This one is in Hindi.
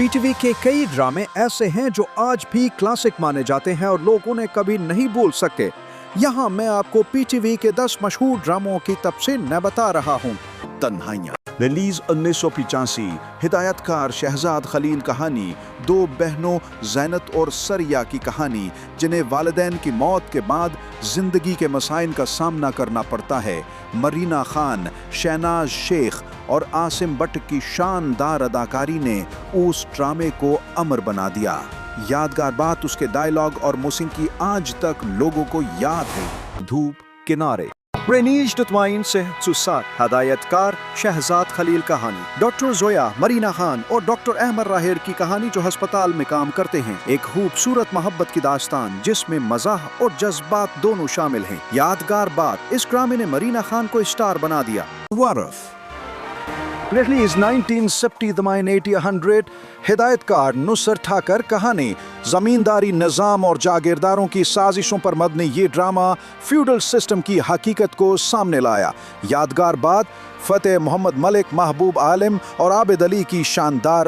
पीटीवी के कई ड्रामे ऐसे हैं जो आज भी क्लासिक माने जाते हैं और लोग उन्हें कभी नहीं भूल सकते। यहाँ मैं आपको पीटीवी के 10 मशहूर ड्रामों की तफसील न बता रहा हूँ। तन्हाइयाँ, रिलीज 1985, हिदायतकार शहजाद खलील कहानी, दो बहनों ज़ैनत और सरिया की कहानी जिन्हें वालिदैन की मौत के बाद जिंदगी के मसाइल का सामना करना पड़ता है। मरीना खान, शहनाज शेख और आसिम भट्ट की शानदार अदाकारी ने उस ड्रामे को अमर बना दिया। यादगार बात उसके डायलॉग और मौसीकी आज तक लोगों को याद है। धूप किनारे, रेनीश दुतवाइन से सुसार, हदायतकार शहजाद खलील कहानी, डॉक्टर जोया, मरीना खान और डॉक्टर अहमद राहिर की कहानी जो अस्पताल में काम करते हैं। एक खूबसूरत मोहब्बत की दास्तान जिसमें मज़ाह और जज्बात दोनों शामिल हैं। यादगार बात, इस ड्रामे ने मरीना खान को स्टार बना दिया। वारफ, Release 1970, The 80-100, हिदायतकार नुसरत ठाकर कहानी, जमींदारी निज़ाम और जागीरदारों की साजिशों पर मबनी ये ड्रामा फ्यूडल सिस्टम की हकीकत को सामने लाया। यादगार बात, फतेह मोहम्मद मलिक, महबूब आलिम और आबिद अली की शानदार